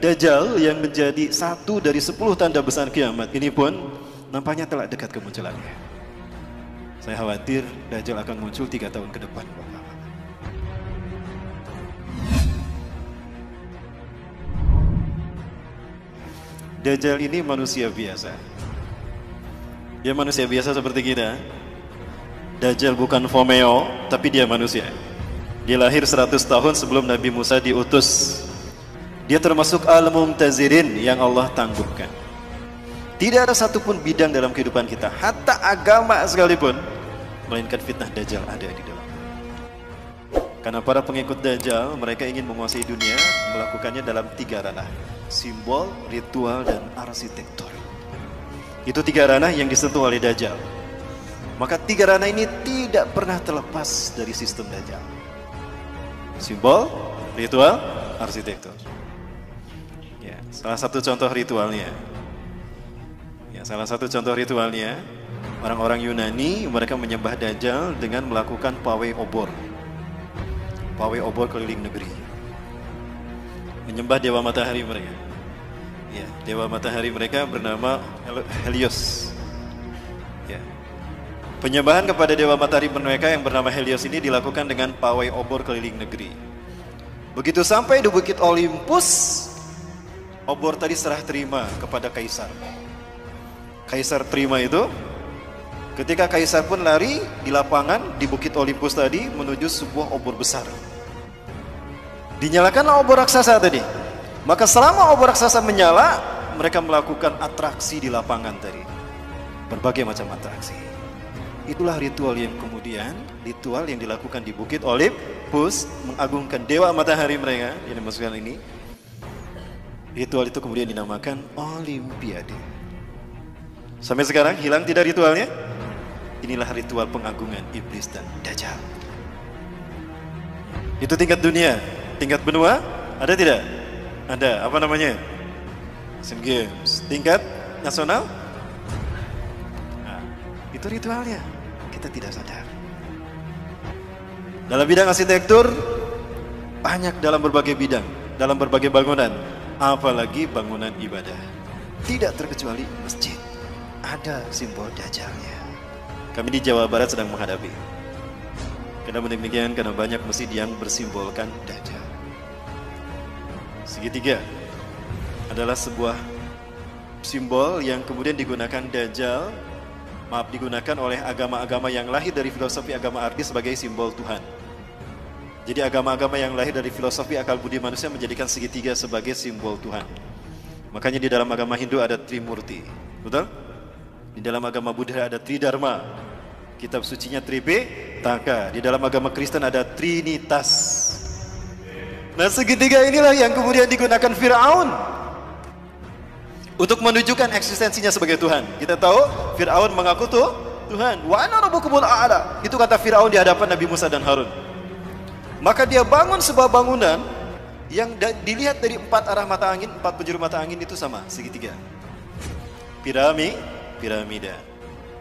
Dajjal yang menjadi satu dari 10 tanda besar kiamat ini pun nampaknya telah dekat kemunculannya. Saya khawatir Dajjal akan muncul 3 tahun ke depan. Dajjal ini manusia biasa. Dia manusia biasa seperti kita. Dajjal bukan Fomeo, tapi dia manusia. Dia lahir 100 tahun sebelum Nabi Musa diutus. Dia termasuk al-mumtazirin yang Allah tangguhkan. Tidak ada satupun bidang dalam kehidupan kita, hatta agama sekalipun, melainkan fitnah Dajjal ada di dalam. Karena para pengikut Dajjal, mereka ingin menguasai dunia, melakukannya dalam 3 ranah: simbol, ritual, dan arsitektur. Itu 3 ranah yang disentuh oleh Dajjal. Maka 3 ranah ini tidak pernah terlepas dari sistem Dajjal: simbol, ritual, arsitektur. Ya, salah satu contoh ritualnya. Orang-orang Yunani, mereka menyembah Dajjal dengan melakukan pawai obor. Pawai obor keliling negeri. Menyembah dewa matahari mereka. Ya, dewa matahari mereka bernama Helios. Ya. Penyembahan kepada dewa matahari mereka yang bernama Helios ini dilakukan dengan pawai obor keliling negeri. Begitu sampai di Bukit Olympus, obor tadi serah terima kepada kaisar. Kaisar terima itu. Ketika kaisar pun lari di lapangan di Bukit Olympus tadi menuju sebuah obor besar. Dinyalakanlah obor raksasa tadi. Maka selama obor raksasa menyala, mereka melakukan atraksi di lapangan tadi. Berbagai macam atraksi. Itulah ritual yang dilakukan di Bukit Olympus, mengagungkan dewa matahari mereka yang dimasukkan ini. Ritual itu kemudian dinamakan Olimpiade. Sampai sekarang hilang tidak ritualnya? Inilah ritual pengagungan iblis dan Dajjal. Itu tingkat dunia. Tingkat benua ada tidak? Ada. Apa namanya? Asian Games. Tingkat nasional? Nah, itu ritualnya. Kita tidak sadar. Dalam bidang arsitektur, banyak dalam berbagai bidang, dalam berbagai bangunan, apalagi bangunan ibadah. Tidak terkecuali masjid. Ada simbol Dajjalnya. Kami di Jawa Barat sedang menghadapi. Kenapa demikian? Karena banyak masjid yang bersimbolkan Dajjal. Segitiga adalah sebuah simbol yang kemudian digunakan digunakan oleh agama-agama yang lahir dari filosofi agama arti sebagai simbol Tuhan. Jadi agama-agama yang lahir dari filosofi akal budi manusia menjadikan segitiga sebagai simbol Tuhan. Makanya di dalam agama Hindu ada Trimurti, betul? Di dalam agama Buddha ada Tridharma, kitab sucinya Tripitaka. Di dalam agama Kristen ada Trinitas. Nah, segitiga inilah yang kemudian digunakan Fir'aun untuk menunjukkan eksistensinya sebagai Tuhan. Kita tahu Fir'aun mengaku Tuhan. Wa ana rabbukumul a'la. Itu kata Fir'aun di hadapan Nabi Musa dan Harun. Maka dia bangun sebuah bangunan yang dilihat dari 4 arah mata angin, 4 penjuru mata angin itu sama, segitiga. Piramida.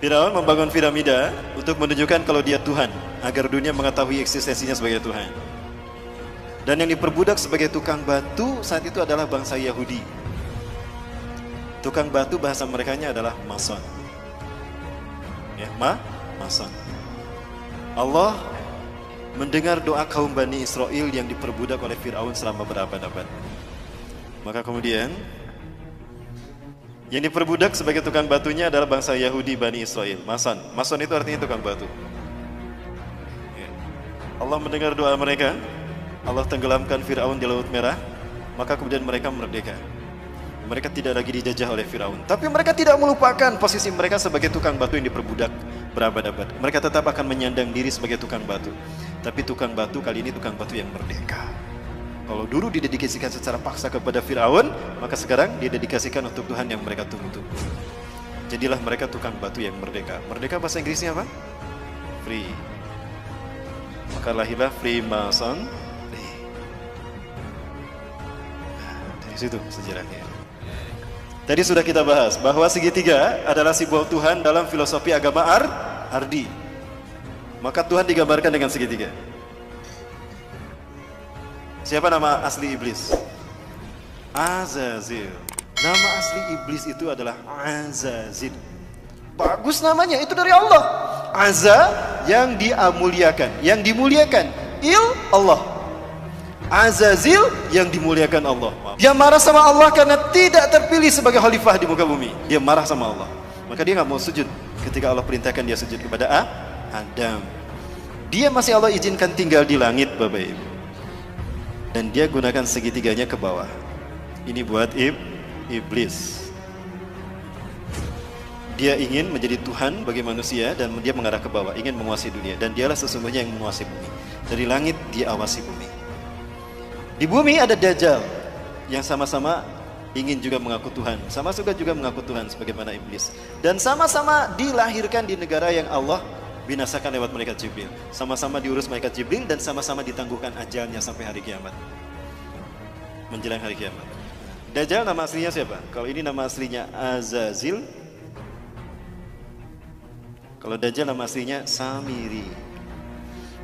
Firaun membangun piramida untuk menunjukkan kalau dia Tuhan, agar dunia mengetahui eksistensinya sebagai Tuhan. Dan yang diperbudak sebagai tukang batu saat itu adalah bangsa Yahudi. Tukang batu bahasa merekanya adalah mason. Ya, mason. Allah mendengar doa kaum Bani Israel yang diperbudak oleh Firaun selama berabad-abad. Maka kemudian yang diperbudak sebagai tukang batunya adalah bangsa Yahudi Bani Israel. Mason itu artinya tukang batu. Ya. Allah mendengar doa mereka. Allah tenggelamkan Firaun di Laut Merah. Maka kemudian mereka merdeka. Mereka tidak lagi dijajah oleh Firaun. Tapi mereka tidak melupakan posisi mereka sebagai tukang batu yang diperbudak berabad-abad. Mereka tetap akan menyandang diri sebagai tukang batu. Tapi tukang batu kali ini tukang batu yang merdeka. Kalau dulu didedikasikan secara paksa kepada Firaun, maka sekarang didedikasikan untuk Tuhan yang mereka tunggu-tunggu. Jadilah mereka tukang batu yang merdeka. Merdeka bahasa Inggrisnya apa? Free. Maka lahirlah Freemason. Dari situ sejarahnya. Tadi sudah kita bahas bahwa segitiga adalah simbol Tuhan dalam filosofi agama Ardi. Maka Tuhan digambarkan dengan segitiga. Siapa nama asli iblis? Azazil. Nama asli iblis itu adalah Azazil. Bagus namanya, itu dari Allah. Azza yang dimuliakan, yang dimuliakan. Allah. Azazil yang dimuliakan Allah. Dia marah sama Allah karena tidak terpilih sebagai khalifah di muka bumi. Dia marah sama Allah. Maka dia nggak mau sujud ketika Allah perintahkan dia sujud kepada Adam. Dia masih Allah izinkan tinggal di langit, Bapak Ibu. Dan dia gunakan segitiganya ke bawah. Ini buat iblis. Dia ingin menjadi Tuhan bagi manusia dan dia mengarah ke bawah, ingin menguasai dunia. Dan dialah sesungguhnya yang menguasai bumi. Dari langit dia awasi bumi. Di bumi ada Dajjal yang sama-sama ingin juga mengaku Tuhan, sama juga mengaku Tuhan sebagaimana iblis. Dan sama-sama dilahirkan di negara yang Allah binasakan lewat malaikat Jibril. Sama-sama diurus malaikat Jibril dan sama-sama ditangguhkan ajalnya sampai hari kiamat. Menjelang hari kiamat. Dajjal nama aslinya siapa? Kalau ini nama aslinya Azazil. Kalau Dajjal nama aslinya Samiri.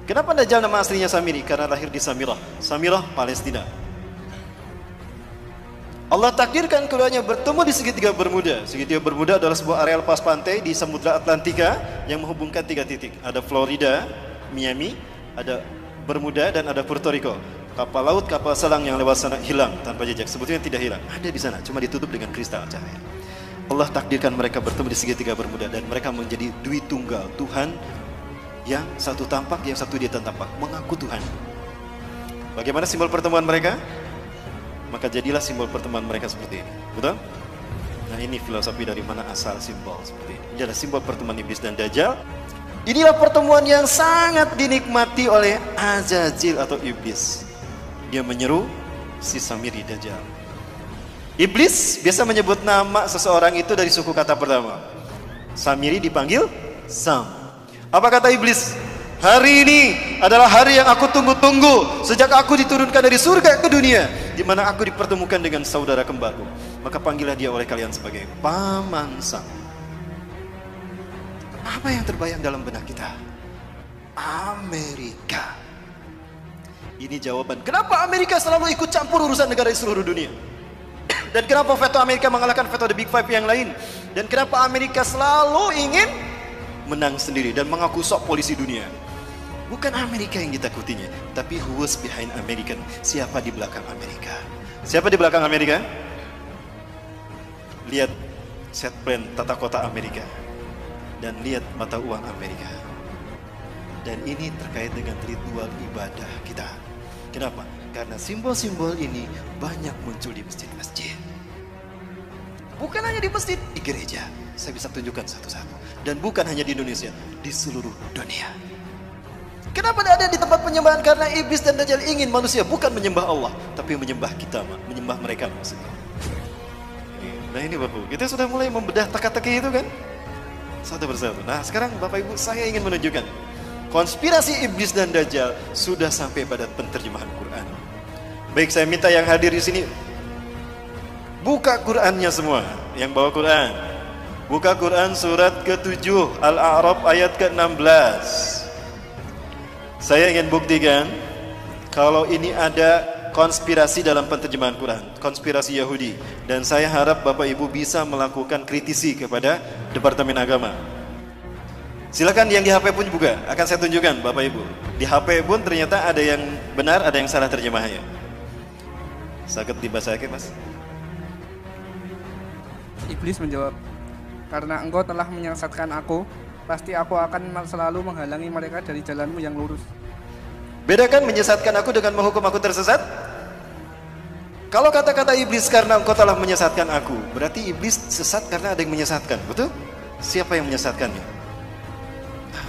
Kenapa Dajjal nama aslinya Samiri? Karena lahir di Samirah. Samirah, Palestina. Allah takdirkan keduanya bertemu di segitiga Bermuda. Segitiga Bermuda adalah sebuah area lepas pantai di Samudra Atlantika yang menghubungkan 3 titik. Ada Florida, Miami, ada Bermuda, dan ada Puerto Rico. Kapal laut, kapal selam yang lewat sana hilang tanpa jejak. Sebetulnya tidak hilang, ada di sana, cuma ditutup dengan kristal cahaya. Allah takdirkan mereka bertemu di segitiga Bermuda dan mereka menjadi Dwi Tunggal, Tuhan yang satu tampak, yang satu dia tampak, mengaku Tuhan. Bagaimana simbol pertemuan mereka? Maka jadilah simbol pertemuan mereka seperti ini. Betul? Nah, ini filosofi dari mana asal simbol seperti ini. Ini adalah simbol pertemuan iblis dan Dajjal. Inilah pertemuan yang sangat dinikmati oleh Azazil atau iblis. Dia menyeru si Samiri Dajjal. Iblis biasa menyebut nama seseorang itu dari suku kata pertama. Samiri dipanggil Sam. Apa kata iblis? Hari ini adalah hari yang aku tunggu-tunggu sejak aku diturunkan dari surga ke dunia, di mana aku dipertemukan dengan saudara kembarku. Maka panggillah dia oleh kalian sebagai Paman Sam. Apa yang terbayang dalam benak kita? Amerika. Ini jawaban kenapa Amerika selalu ikut campur urusan negara di seluruh dunia. Dan kenapa veto Amerika mengalahkan veto The Big Five yang lain. Dan kenapa Amerika selalu ingin menang sendiri dan mengaku sok polisi dunia. Bukan Amerika yang ditakutinya, tapi who was behind American. Siapa di belakang Amerika? Siapa di belakang Amerika? Lihat set plan tata kota Amerika. Dan lihat mata uang Amerika. Dan ini terkait dengan ritual ibadah kita. Kenapa? Karena simbol-simbol ini banyak muncul di masjid-masjid. Bukan hanya di masjid, di gereja. Saya bisa tunjukkan satu-satu. Dan bukan hanya di Indonesia, di seluruh dunia. Kenapa tidak ada di tempat penyembahan? Karena iblis dan Dajjal ingin manusia bukan menyembah Allah, tapi menyembah kita, menyembah mereka maksudnya. Nah ini Bapak, kita sudah mulai membedah teka-teki itu kan? Satu persatu. Nah sekarang Bapak Ibu, saya ingin menunjukkan konspirasi iblis dan Dajjal sudah sampai pada penterjemahan Quran. Baik, saya minta yang hadir di sini buka Qurannya semua. Yang bawa Quran, buka Quran surat ke-7 Al-A'raf ayat ke-16. Saya ingin buktikan kalau ini ada konspirasi dalam penterjemahan Quran, konspirasi Yahudi. Dan saya harap Bapak Ibu bisa melakukan kritisi kepada Departemen Agama. Silakan yang di HP pun juga akan saya tunjukkan Bapak Ibu. Di HP pun ternyata ada yang benar, ada yang salah terjemahnya. Sakit dibacakan Mas. Iblis menjawab, karena engkau telah menyesatkan aku, pasti aku akan selalu menghalangi mereka dari jalanmu yang lurus. Bedakan menyesatkan aku dengan menghukum aku tersesat. Kalau kata-kata iblis karena engkau telah menyesatkan aku, berarti iblis sesat karena ada yang menyesatkan, betul? Siapa yang menyesatkannya?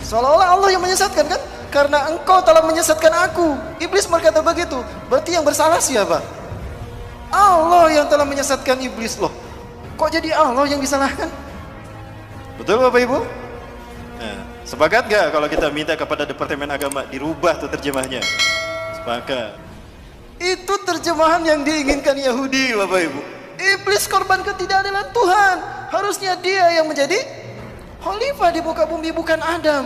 Seolah-olah Allah yang menyesatkan kan? Karena engkau telah menyesatkan aku. Iblis berkata begitu. Berarti yang bersalah siapa? Allah yang telah menyesatkan iblis loh. Kok jadi Allah yang disalahkan? Betul Bapak Ibu? Nah, sepakat gak kalau kita minta kepada Departemen Agama dirubah tuh terjemahnya? Sepakat. Itu terjemahan yang diinginkan Yahudi Bapak Ibu. Iblis korban ketidakadilan Tuhan. Harusnya dia yang menjadi khalifah di muka bumi, bukan Adam.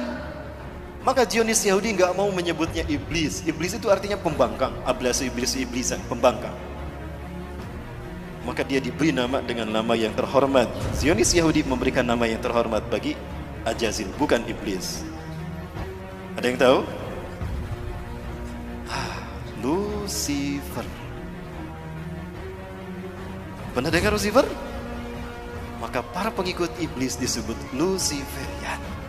Maka Zionis Yahudi nggak mau menyebutnya iblis. Iblis itu artinya pembangkang. Ablasu iblis iblisan, pembangkang. maka dia diberi nama dengan nama yang terhormat. Zionis Yahudi memberikan nama yang terhormat bagi Ajazil, bukan iblis. Ada yang tahu? Lucifer. Pernah dengar Lucifer? Maka para pengikut iblis disebut Luciferian.